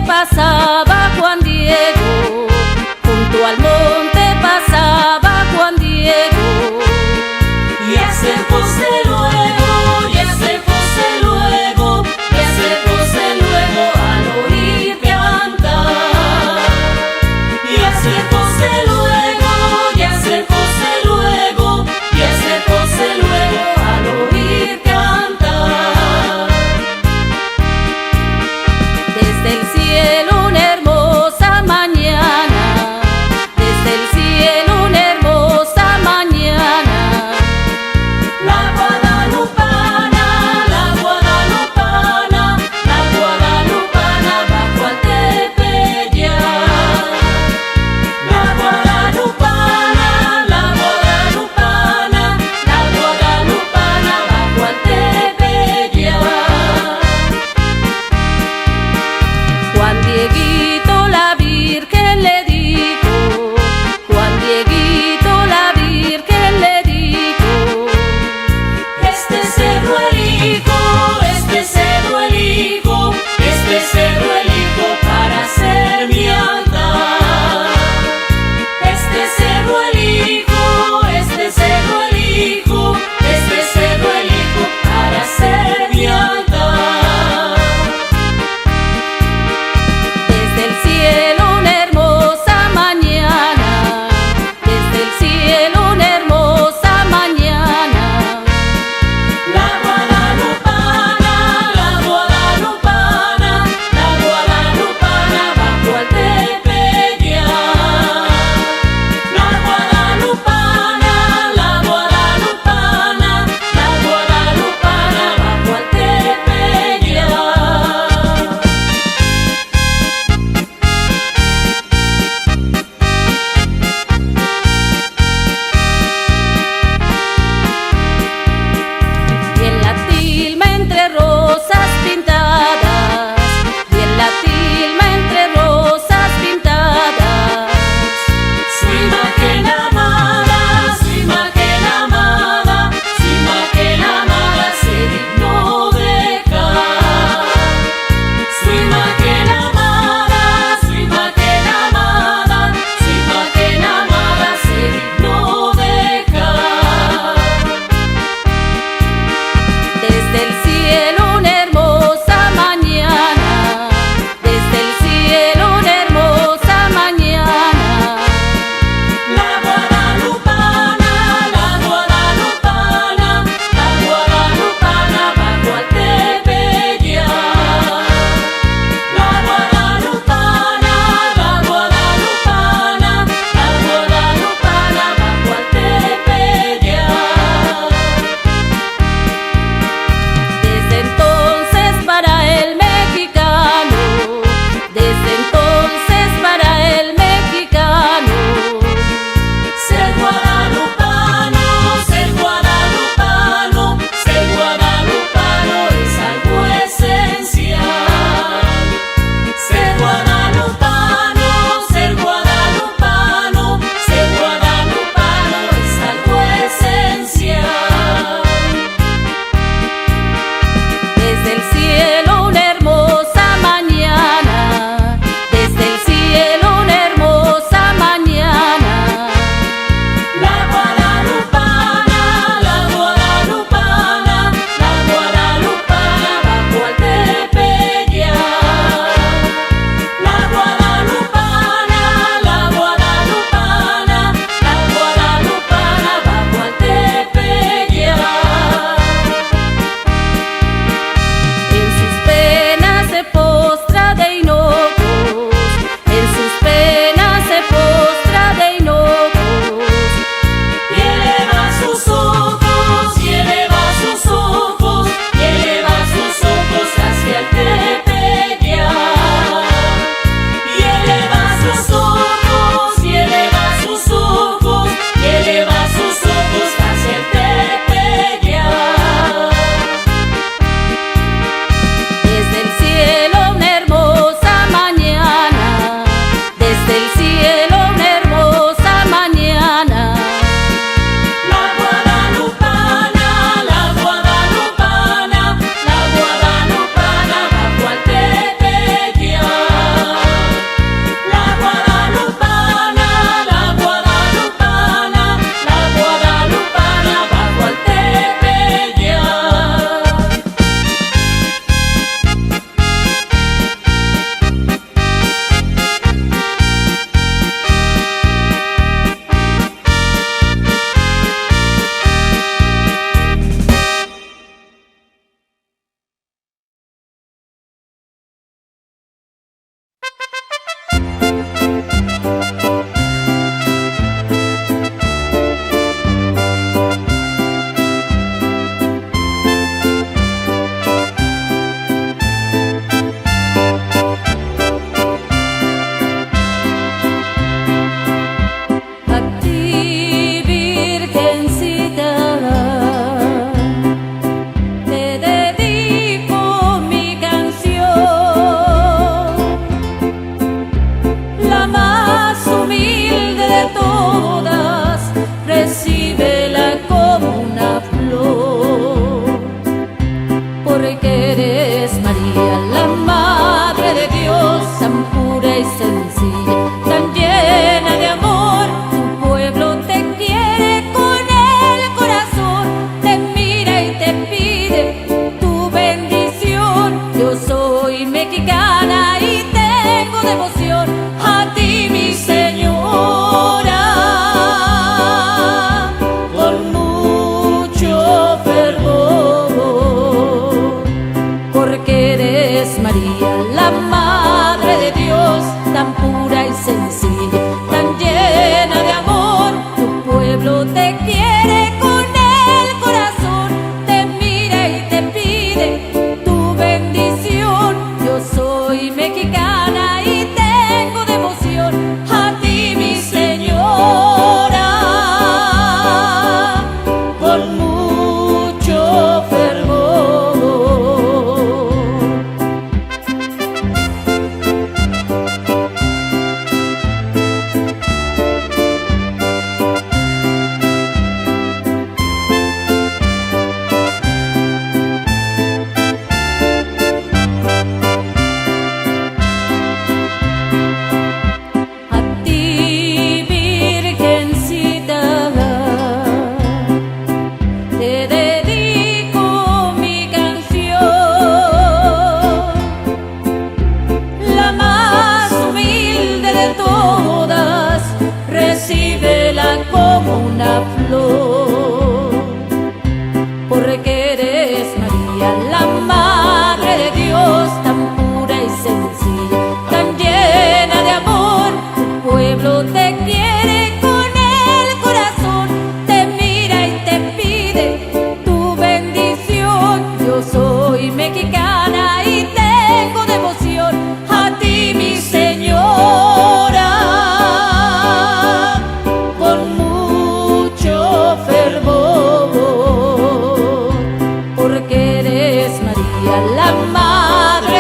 pasaba Juan Diego, junto al monte pasaba Juan Diego. Y acercóse luego, y acercóse luego, y acercóse luego al oír cantar. Y acercóse luego, y acercóse luego, y acercóse luego al oír cantar. Desde el cielo una hermosa mañana, desde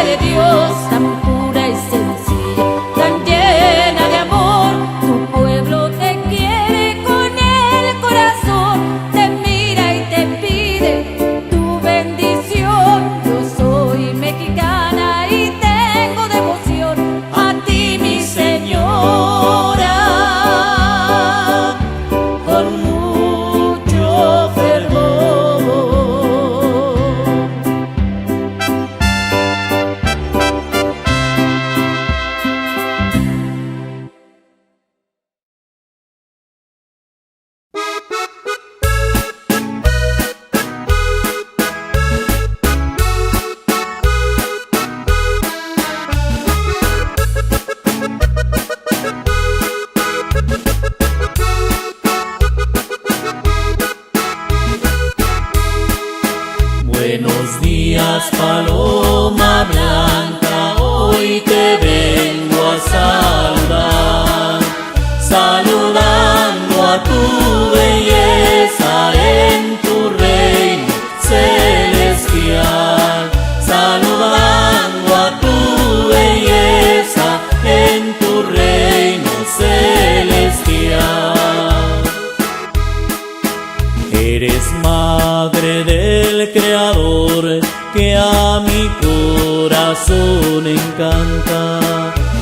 de Dios, tan pura y sencilla, tan llena de amor. Tu pueblo te quiere con el corazón, te mira y te pide tu bendición. Yo soy mexicana y tengo devoción a ti, mi señora, con mucho fervor. Buenos días, paloma blanca, hoy te vengo a saludar, saludando a tu belleza en tu reino celestial, saludando a tu belleza en tu reino celestial. Eres madre del Creador que a mi corazón encanta.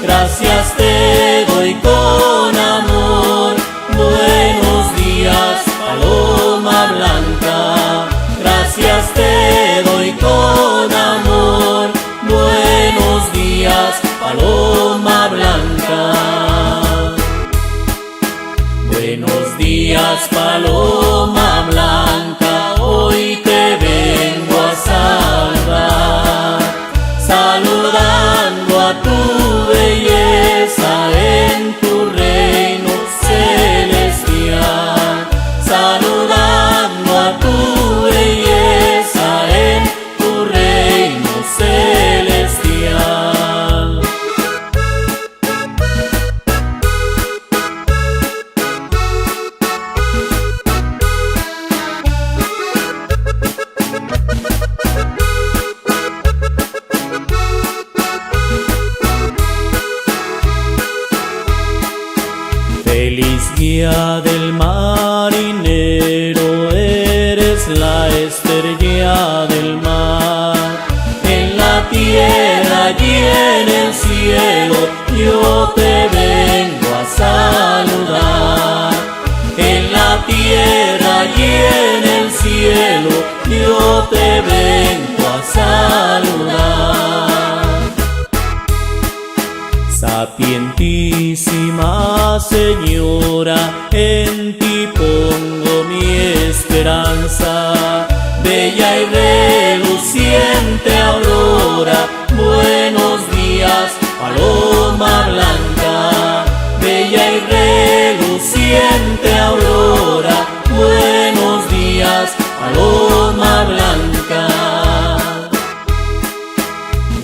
Gracias te doy con amor. Buenos días, paloma blanca. Gracias te doy con amor. Buenos días, paloma blanca. Buenos días, paloma blanca, hoy te vengo a saludar, saludando a tu belleza en tu reino celestial, saludando a tu belleza en tu reino celestial. Feliz guía del marinero, eres la estrella del mar. En la tierra y en el cielo yo te vengo a saludar. En la tierra y en el cielo yo te vengo a saludar. Sapientísima Señora, en ti pongo mi esperanza. Bella y reluciente aurora, buenos días, paloma blanca. Bella y reluciente aurora, buenos días, paloma blanca.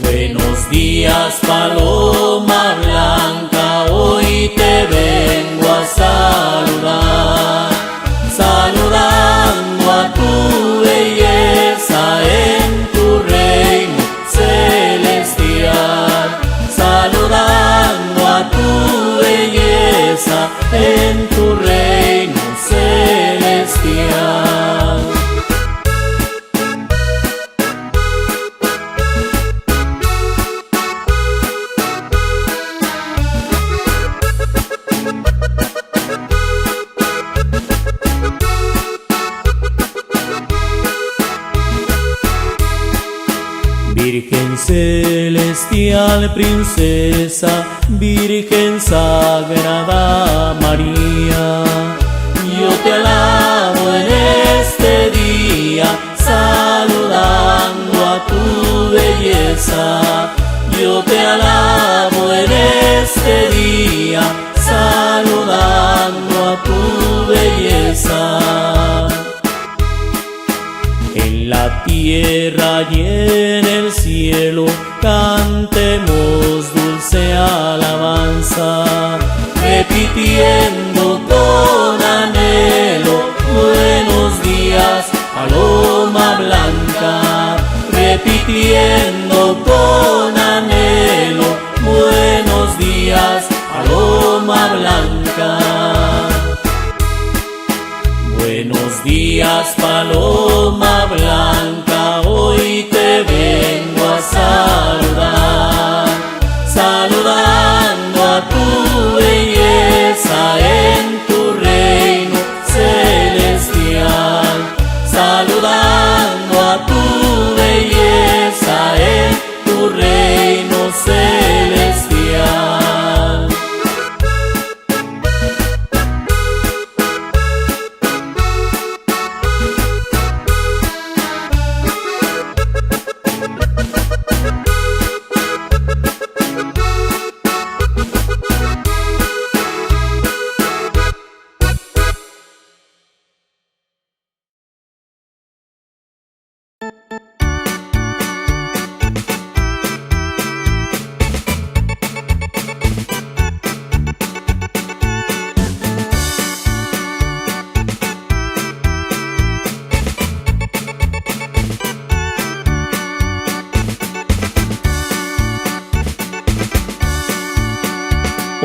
Buenos días, paloma blanca, hoy te vengo a saludar, saludando a tu belleza en tu reino celestial, saludando a tu belleza en tu reino celestial. Virgen celestial, princesa, Virgen sagrada María, yo te alabo en este día, saludando a tu belleza. Yo te alabo en este día, saludando a tu belleza. En la tierra y en el cielo cantemos dulce alabanza, repitiendo con anhelo, buenos días, paloma blanca, repitiendo con días, paloma blanca, hoy te vengo a saludar, saludando a tu belleza en tu reino celestial, saludando a tu belleza en tu reino celestial.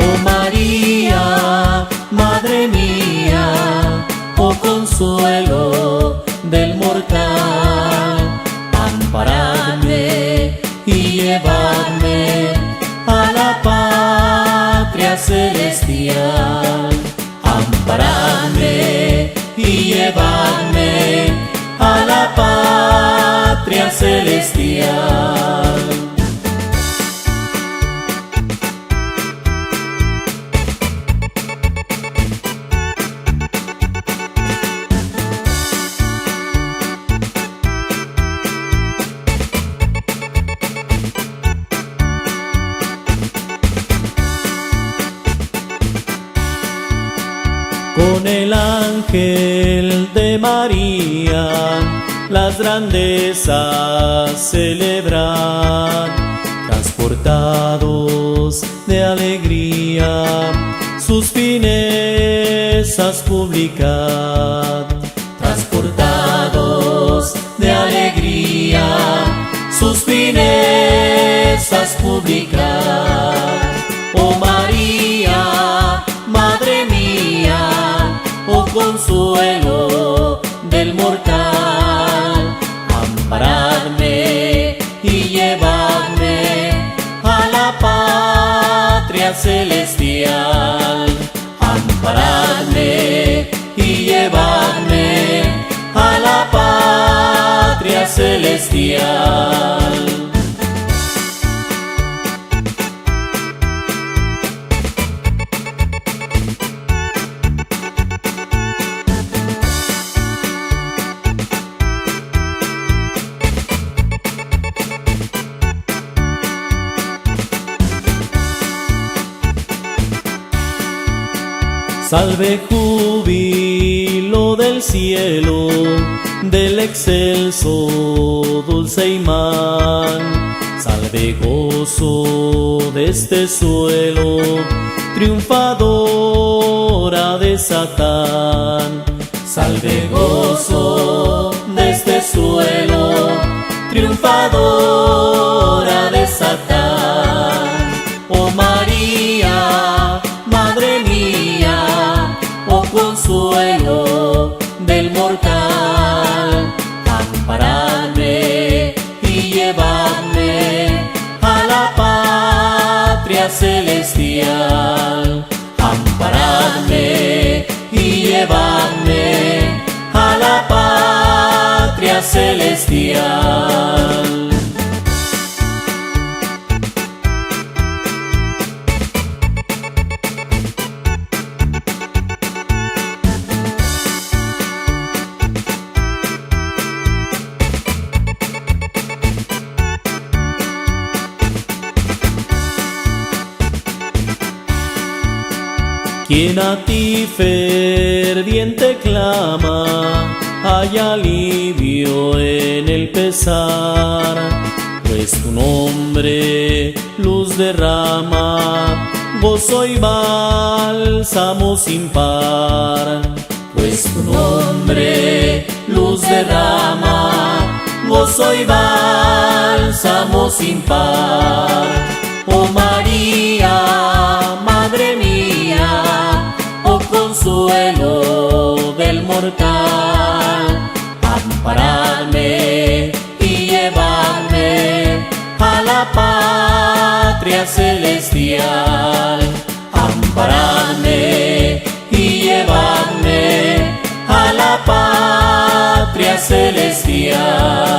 Oh María, Madre mía, oh consuelo del mortal, amparadme y llevadme a la patria celestial, amparadme y llevadme a la patria celestial. Con el ángel de María las grandezas celebran, transportados de alegría sus finezas publicad, transportados de alegría sus finezas publicad. Oh María, Madre mía, oh consuelo del mortal, amparadme y llevadme a la patria celestial, amparadme y llevadme a la patria celestial. Salve júbilo del cielo, del excelso dulce imán. Salve gozo de este suelo, triunfadora de Satán. Salve gozo de este suelo, triunfadora de Satán. Oh María, Madre mía, oh consuelo del mortal, amparadme y llevadme a la patria celestial, amparadme y llevadme a la patria celestial. Quien a ti ferviente clama, haya alivio en el pesar, pues tu nombre luz derrama, gozo y bálsamo sin par. Pues tu nombre luz derrama, gozo y bálsamo sin par. Oh María, Madre mía, oh consuelo de del mortal. Amparadme y llevadme a la patria celestial. Amparadme y llevadme a la patria celestial.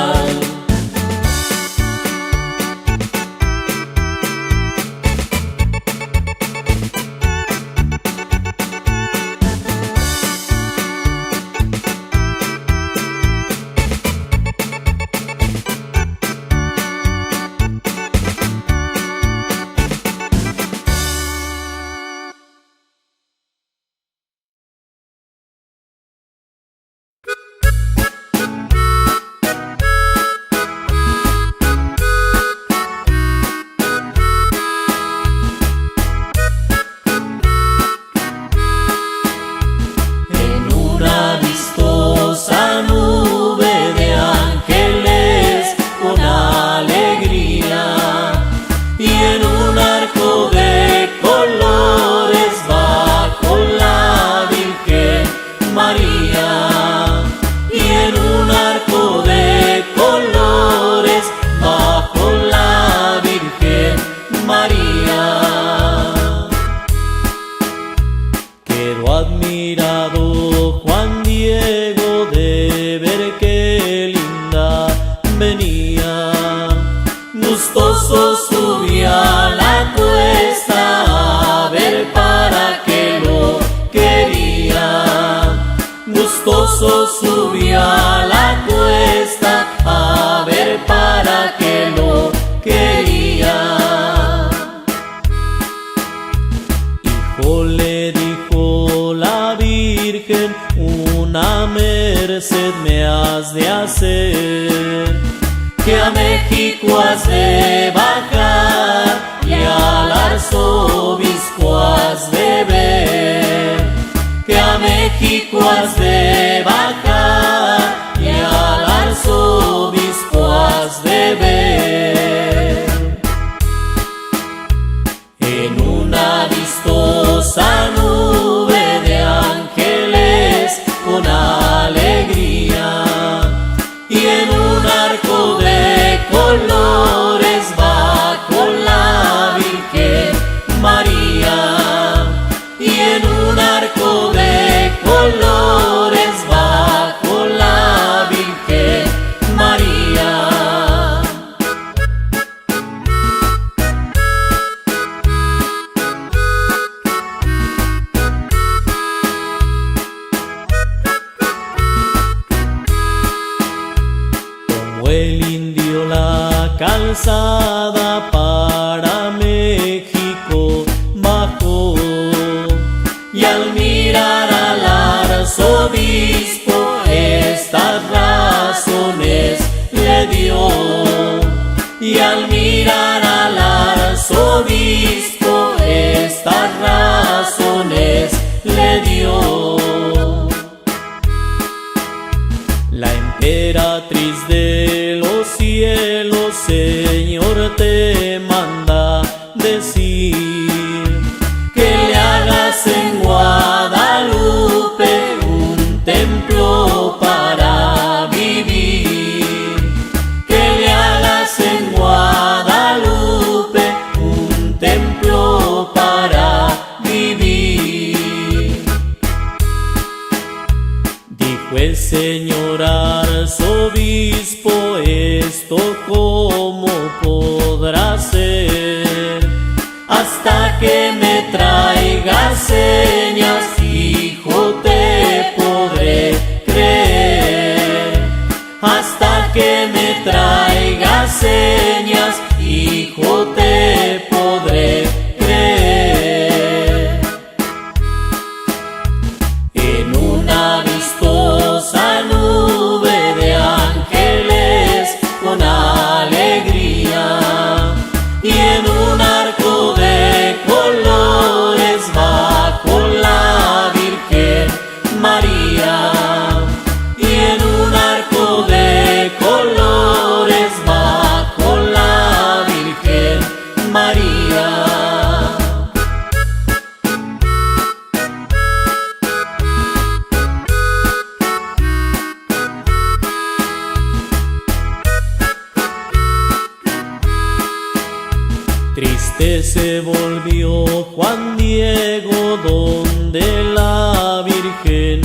Triste se volvió Juan Diego, donde la Virgen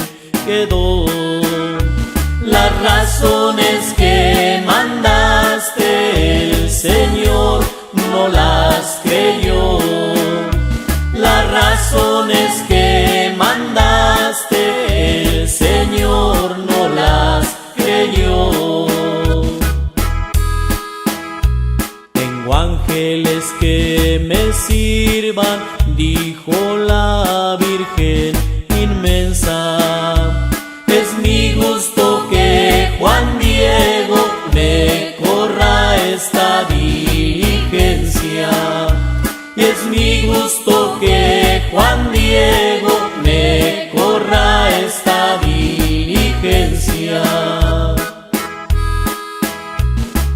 quedó. Las razones que mandaste el Señor no las creyó. Las razones que mandaste el Señor no las creyó. Tengo ángeles que me sirvan, dijo la Virgen inmensa. Es mi gusto que Juan Diego me corra esta diligencia. Y es mi gusto que Juan Diego me corra esta diligencia.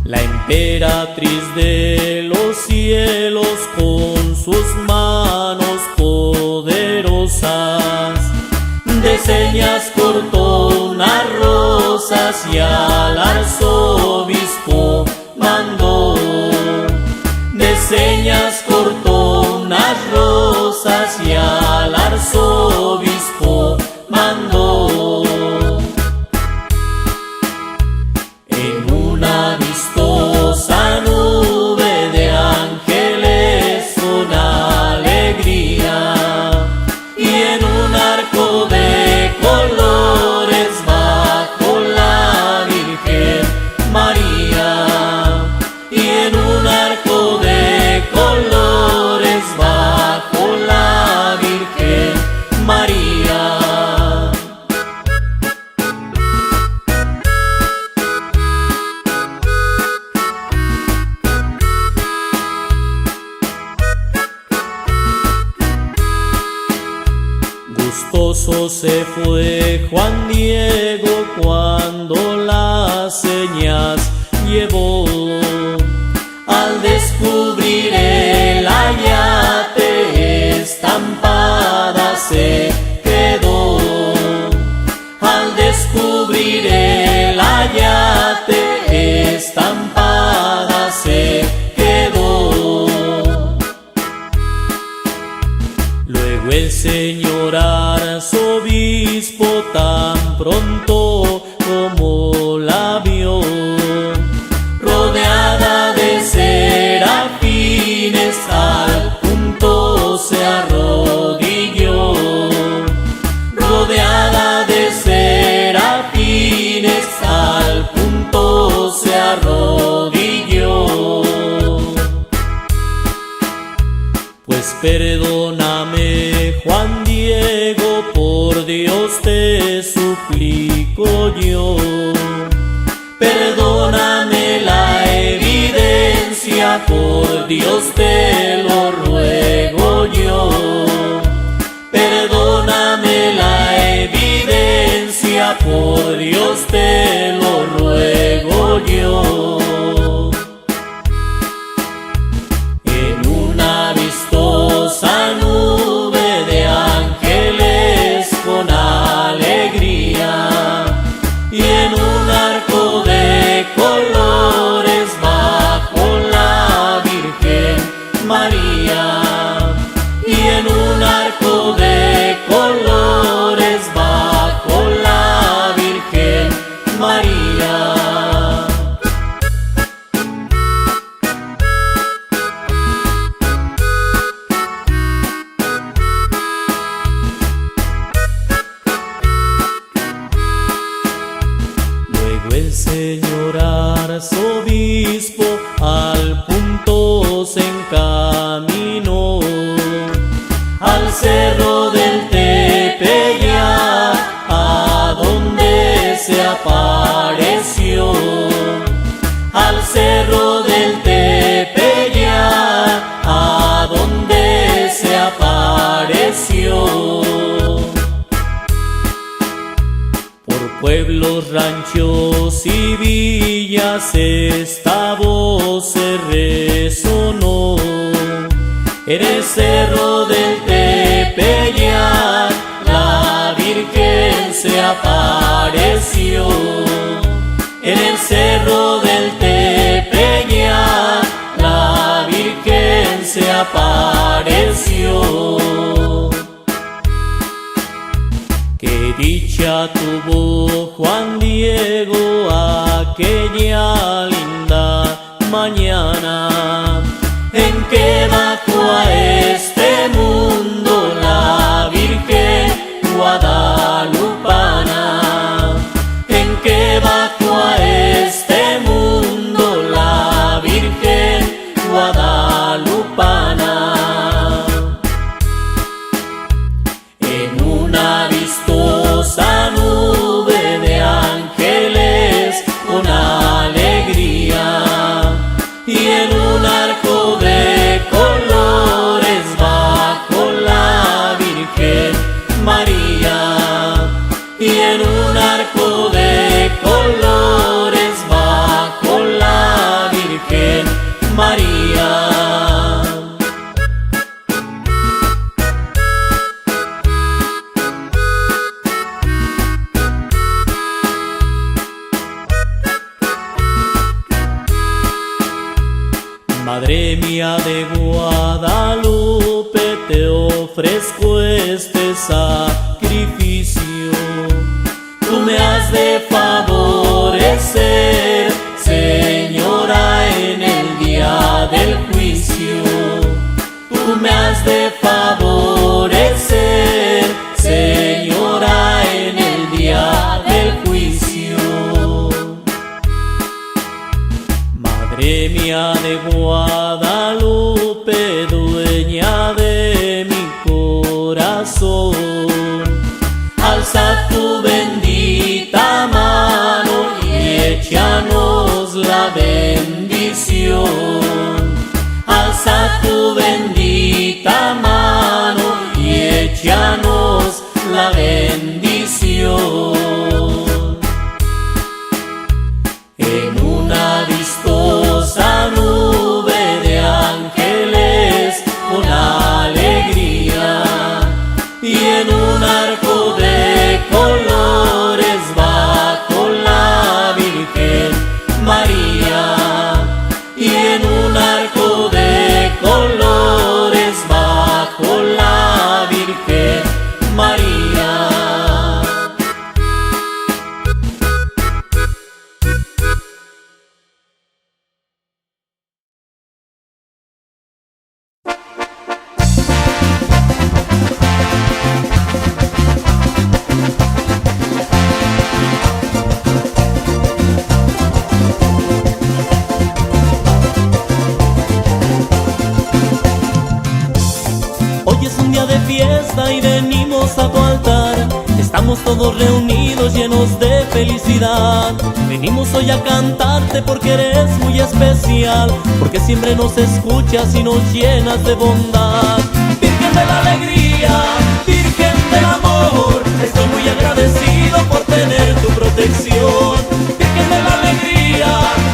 La emperatriz de los cielos con sus manos poderosas de señas cortó unas rosas y al arzobispo mandó. De señas cortó unas rosas y al arzobispo mandó. En una vistosa nube de ángeles con alegría y en un arco de colores bajo la Virgen María. Y en un arco de colores bajo la Virgen María. Gustoso se fue Juan Diego cuando las señas llevó. Al descubrir el ayate estampada se quedó. Al descubrir el ayate estampada se quedó. Luego el señor arzobispo tan pronto como la vio, rodeada de serafines al punto se arrodilló. Rodeada de serafines al punto se arrodilló. Pues perdóname, Juan Diego, por Dios te suplico yo. Perdóname la evidencia, por Dios te lo ruego yo. Perdóname la evidencia, por Dios te lo ruego yo. En una vistosa nube de ángeles con alegría y en un arco de colores bajo la Virgen María. Y en un arco de colores bajo la Virgen María. El señor arzobispo al punto se encaminó al cerro del Tepeyac, a donde se apareció. Al cerro del Tepeyac, a donde se apareció. Pueblos, ranchos y villas esta voz se resonó. En el cerro del Tepeyac la Virgen se apareció. En el cerro del Tepeyac la Virgen se apareció. Qué dicha tuvo Juan Diego aquella linda mañana en que bajó a este mundo la Virgen guadalupana, en que bajó a este mundo la Virgen guadalupana. En una vistosa nube de ángeles con alegría, y en un arco de colores bajo la Virgen María, y en un arco de colores bajo la Virgen María. Madre mía de Guadalupe, te ofrezco este sacrificio. Tú me has de favorecer, Señora, en el día del juicio. Tú me has de favorecer, Señora, en el día del juicio. Madre mía de Guadalupe, dueña de mi corazón, alza tu bendita mano y échanos la bendición. Alza tu bendita mano y échanos la bendición. En una vistosa nube de ángeles con alegría, y en un arco de colores bajo la Virgen María, y en un arco de colores bajo la Virgen María. Hoy es un día de fiesta y venimos a tu altar. Estamos todos reunidos llenos de felicidad. Venimos hoy a cantarte porque eres muy especial, porque siempre nos escuchas y nos llenas de bondad. Virgen de la alegría, Virgen del amor, estoy muy agradecido por tener tu protección. Virgen de la alegría,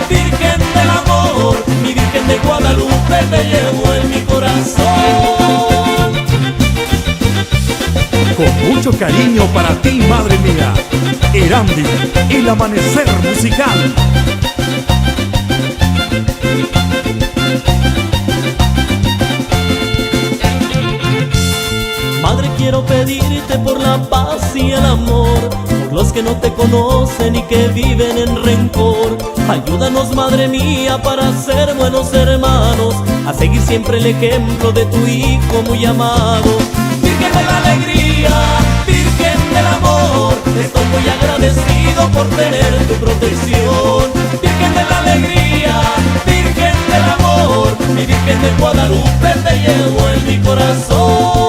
Virgen del amor, mi Virgen de Guadalupe te llevo en mi corazón. Con mucho cariño para ti, madre mía, Erandi, el amanecer musical. Madre, quiero pedirte por la paz y el amor, por los que no te conocen y que viven en rencor. Ayúdanos, madre mía, para ser buenos hermanos, a seguir siempre el ejemplo de tu hijo muy amado. Virgen de la alegría, Virgen del amor, estoy muy agradecido por tener tu protección. Virgen de la alegría, Virgen del amor, mi Virgen de Guadalupe te llevo en mi corazón.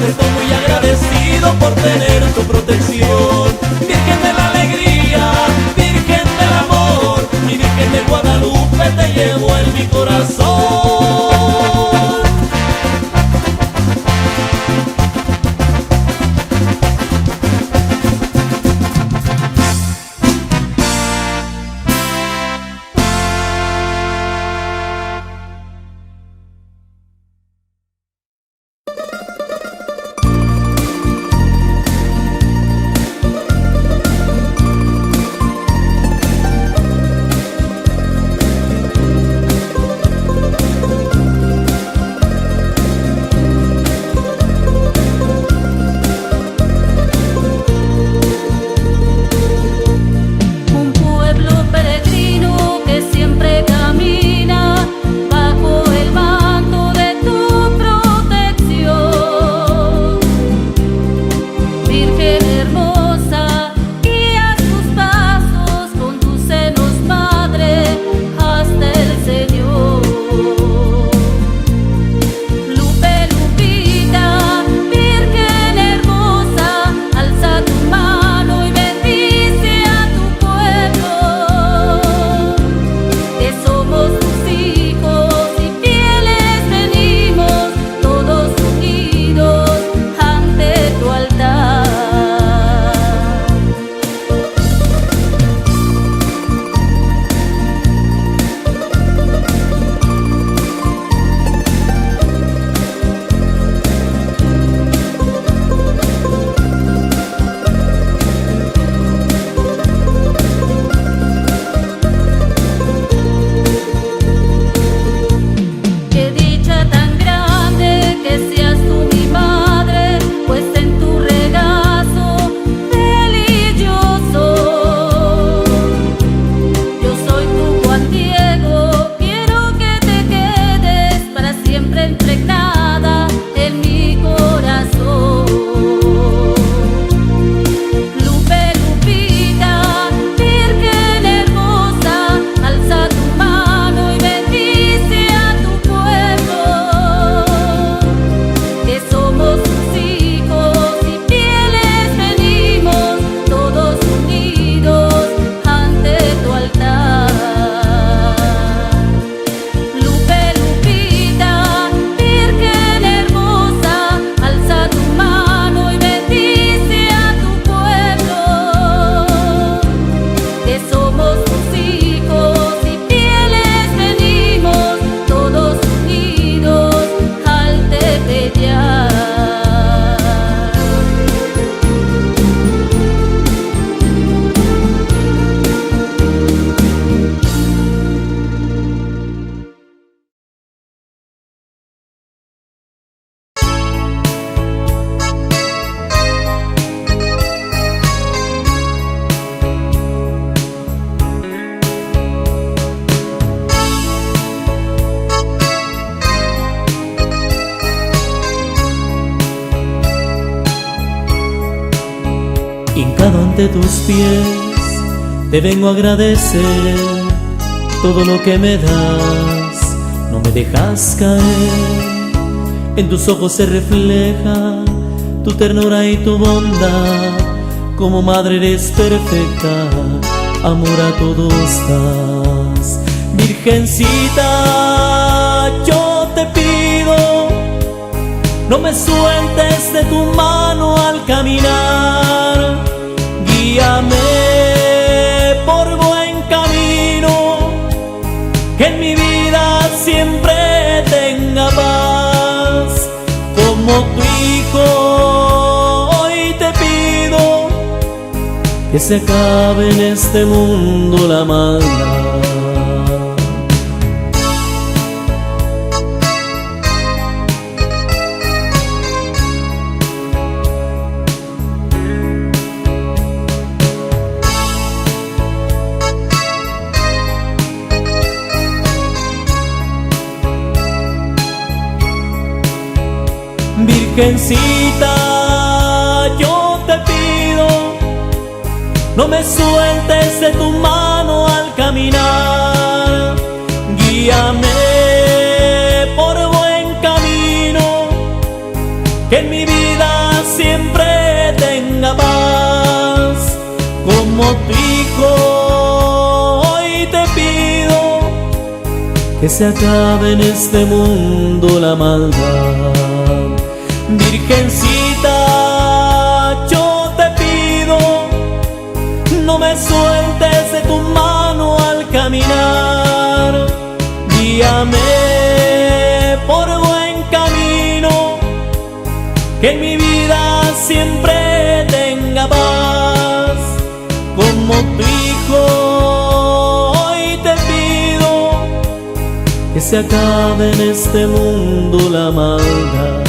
Estoy muy agradecido por tener tu protección. Virgen de la alegría, Virgen del amor, mi Virgen de Guadalupe te llevo en ante tus pies te vengo a agradecer todo lo que me das, no me dejas caer. En tus ojos se refleja tu ternura y tu bondad, como madre eres perfecta, amor a todos das. Virgencita, yo te pido, no me sueltes de tu mano al caminar, guíame por buen camino, que en mi vida siempre tenga paz. Como tu hijo hoy te pido, que se acabe en este mundo la maldad. Virgencita, yo te pido, no me sueltes de tu mano al caminar, guíame por buen camino, que en mi vida siempre tenga paz. Como tu hijo hoy te pido, que se acabe en este mundo la maldad. Virgencita, yo te pido, no me sueltes de tu mano al caminar, guíame por buen camino, que en mi vida siempre tenga paz. Como tu hijo hoy te pido, que se acabe en este mundo la maldad.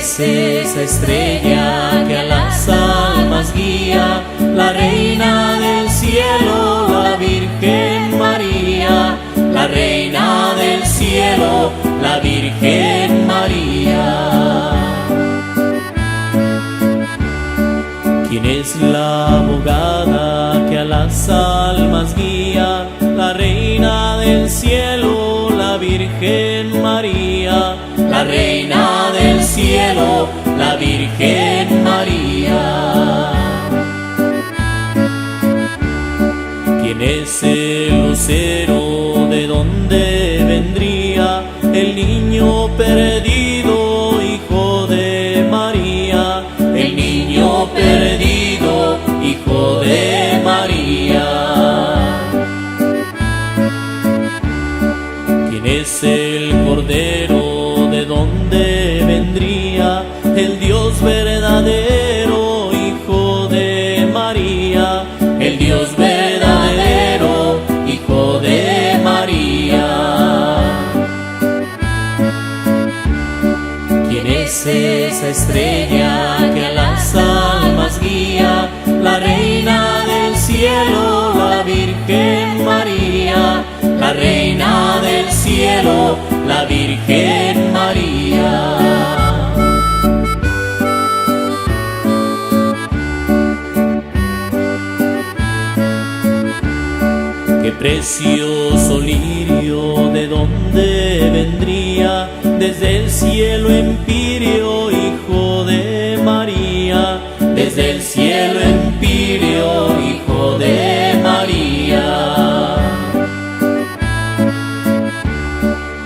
es esa estrella que a las almas guía? La reina del cielo, la Virgen María. La reina del cielo, la Virgen María. ¿Quién es la abogada que a las almas guía? La reina del cielo, la Virgen María. La reina del cielo, la Virgen María. ¿Quién es el lucero? ¿De dónde vendría? El niño perdido, hijo de María. El niño perdido, hijo de María. ¿Quién es el cordero? ¿De dónde vendría? El Dios verdadero, hijo de María. El Dios verdadero, hijo de María. ¿Quién es esa estrella que a las almas guía? La reina del cielo, la Virgen María. La reina del cielo, la Virgen María. Qué precioso lirio, ¿de dónde vendría? Desde el cielo empíreo, hijo de María. Desde el cielo empíreo, hijo de María.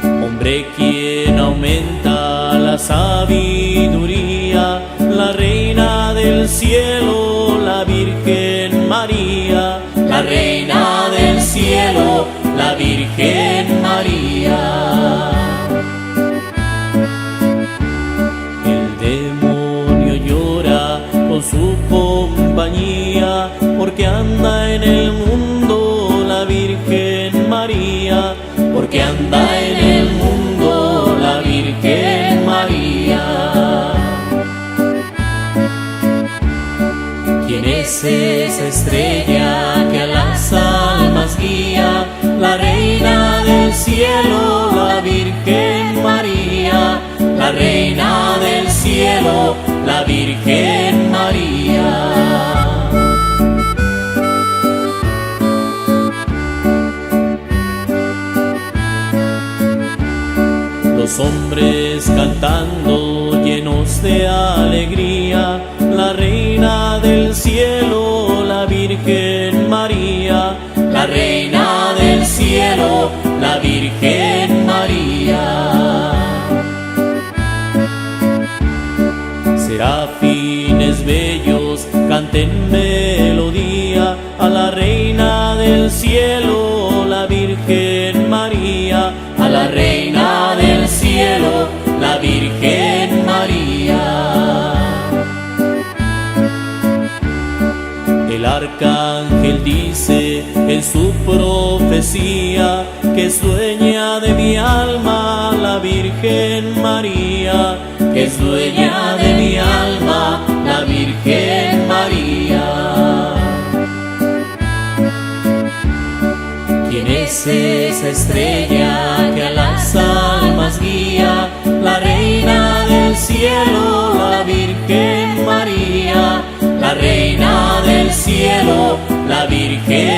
Hombre quien aumenta la sabiduría, la reina del cielo, la Virgen María. La reina del cielo, la Virgen María. El demonio llora con su compañía, porque anda en el mundo la Virgen María. Porque anda en el mundo la Virgen María. ¿Quién es esa estrella que a las almas guía? La reina del cielo, la Virgen María. La reina del cielo, la Virgen María. Los hombres cantando llenos de alegría, la reina del cielo, la Virgen María. La reina del cielo, la Virgen María. Serafines bellos canten melodía a la reina del cielo, la Virgen María. A la reina del cielo, la Virgen María. El arcángel dice en su profecía que es dueña de mi alma la Virgen María. Que es dueña de mi alma la Virgen María. ¿Quién es esa estrella que a las almas guía? La reina del cielo, la Virgen María. La reina del cielo, la Virgen